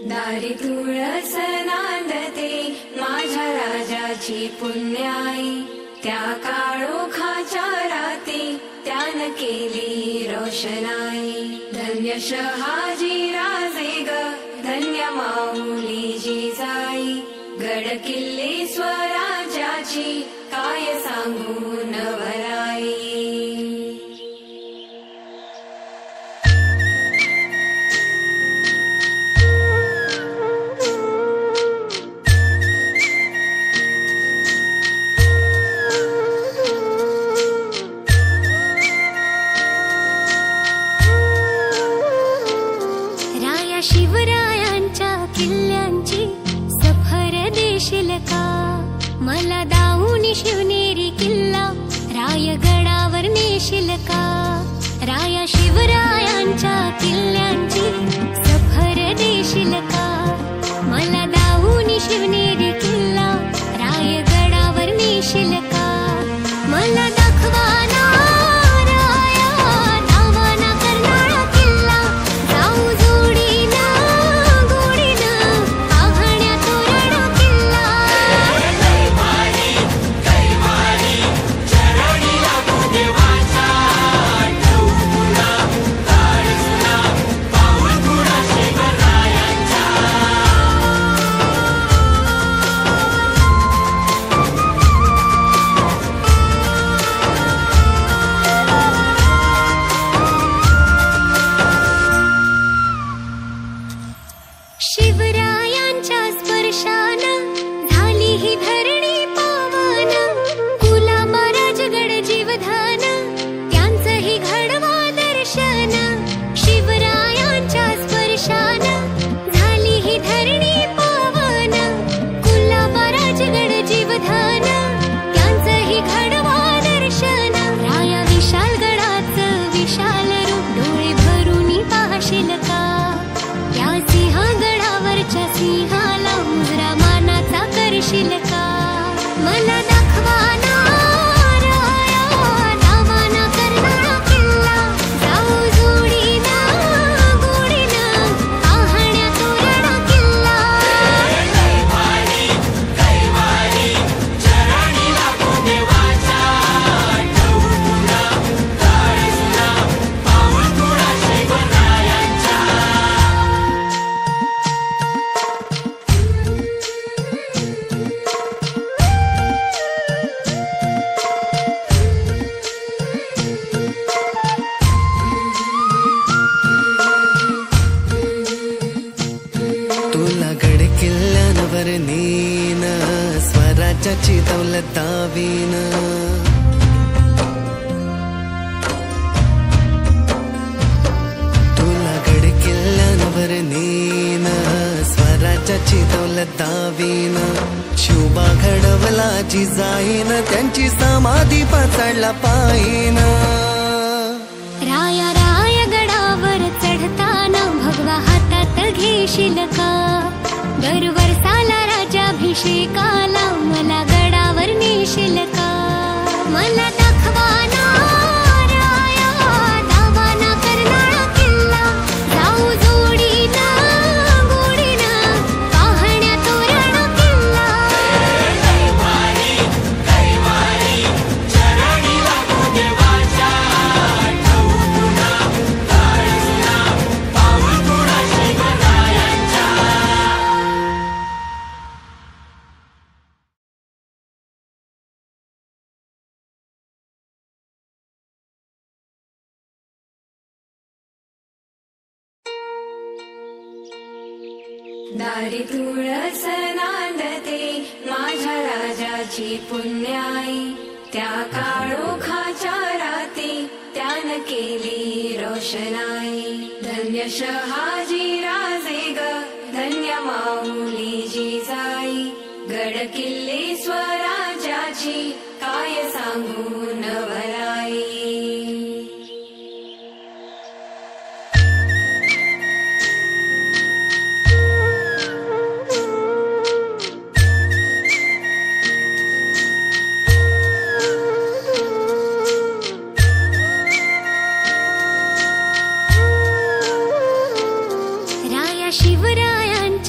दारी तुळस नांदते माझ्या राजाची पुण्याई, त्या काळोखाच्या राती त्यान केली रोषणाई. धन्य शहाजी राजे ग, धन्य माऊली जिजाई, गड किल्ले स्वराज्याची काय सांगू नवलाई. शिवरायांच्या किल्ल्यांची सफर देशील का, मला दाऊनी शिवनेरी किल्ला रायगडावर नेशील का. राया शिवरायांच्या किल्ल्यांची सफर देशील का, मला दाऊनी शिवनेरी किल्ला रायगडावर नेशील का. मला दाखवा ना राया दावाना करणारा किल्ला, जाऊ जोडीला गोडीनं पाहण्या तोरणा किल्ला. कैवारी चरणी लागू देवाचा, नवमुला काळजुला पाऊल पुढा शिवरायांचा. शिवरायांच्या स्पर्शानं झाली ही धरणी पावन, कुलाबा राजगड जीवधान त्यांचंही घडवा दर्शन. शिवरायांच्या स्पर्शानं झाली ही धरणी पावन, कुलाबा राजगड जीवधान त्यांचंही घडवा दर्शन. राया विशाल गडाचं विशाल रूप डोळे भरून पाहशील का, या सिंहगडावरच्या सिंहाला मुजरा मानाचा करशील का. मला दाखवा ना राया दावाना करणारा किल्ला, जाऊ जोडीला गोडीनं पाहण्या तोरणा किल्ला. कैवारी चरणी लागू देवाचा, नवमुला काळजुला पाऊल पुढा शिवरायांचा. तुला गड किल्ल्यांवर नेन, स्वराज्याची दौलत दावीन. तुला गड किल्ल्यांवर नेन, स्वराज्याची दौलत दावीन. शुभा घडवला जिजाईन, त्यांची समाधी पचडला पायीन. राया रायगडावर चढताना भगवा हातात घेशील का, दरवर्षाला राज्याभिषेकाला मला गडावर नेशील का. मला दाखवा ना राया दावाना करणारा किल्ला, जाऊ जोडीला गोडीनं पाहण्या तोरणा किल्ला. कैवारी चरणी लागू देवाचा, नवमुला काळजुला पाऊल पुढा शिवरायांचा. दारी तुळस नांदते माझ्या राजाची पुण्याई, त्या काळोखाच्या राती त्यान केली रोषणाई. धन्य शहाजी राजे ग, धन्य माऊली जिजाई, गड किल्ले स्वराज्याची काय सांगू नवलाई. शिवरायांच्या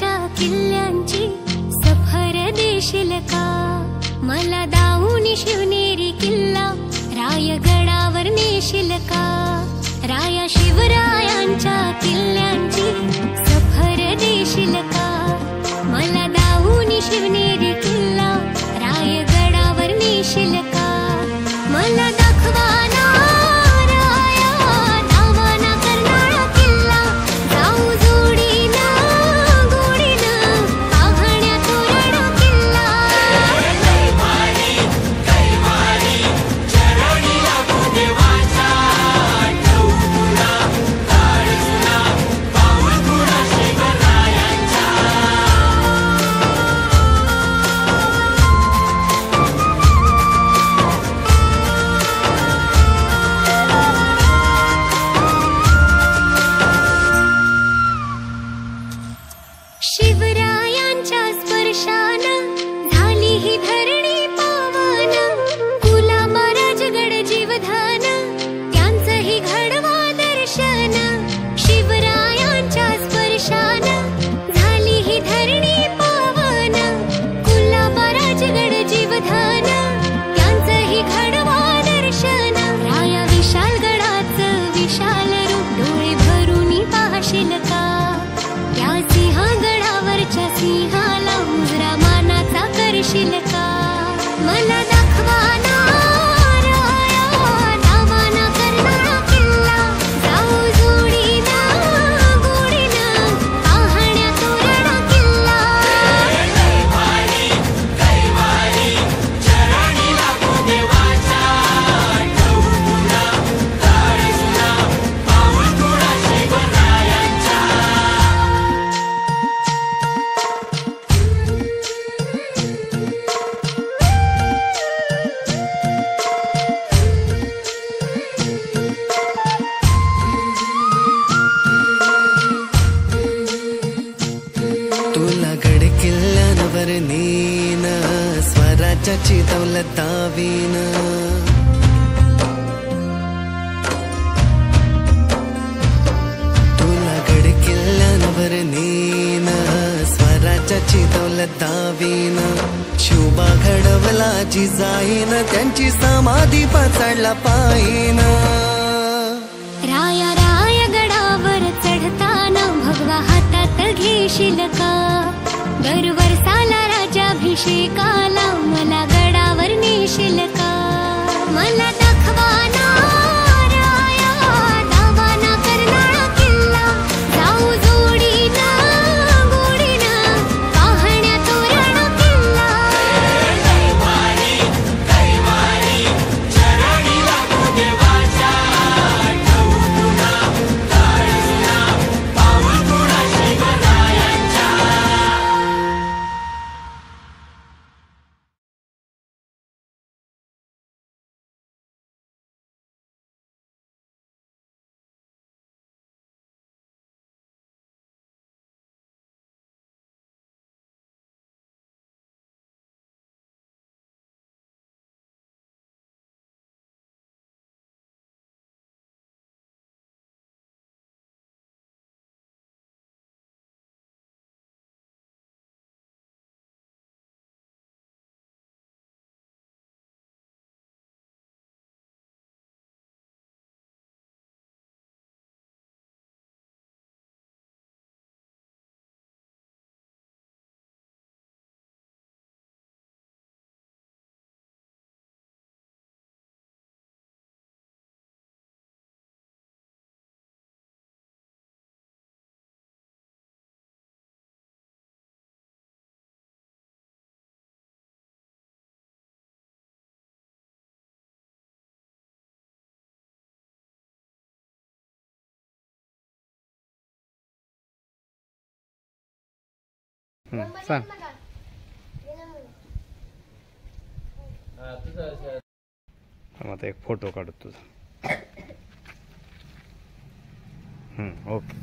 स्वराज्याची दौलत दावीन तुला गड किल्ल्यांवर नेन स्वराज्याची दौलत दावीन शुभा घडवला जिजाईन त्यांची समाधी पचडला पायीन राया राया गडावर चढताना भगवा हातात घेशील का दरवर्षाला राज्याभिषेकाला मला गडावर नेशील का मला दाखवा ना राया दावाना करणारा किल्ला जाऊ जोडीना गोडीना पाहण्या तोरण किल्ला चरणी लागू देवाच्या ठेवू पुन्हा काळीसना पाऊल पुढा शिवरायांच्या सांग आता एक फोटो काढतो तुझा ओके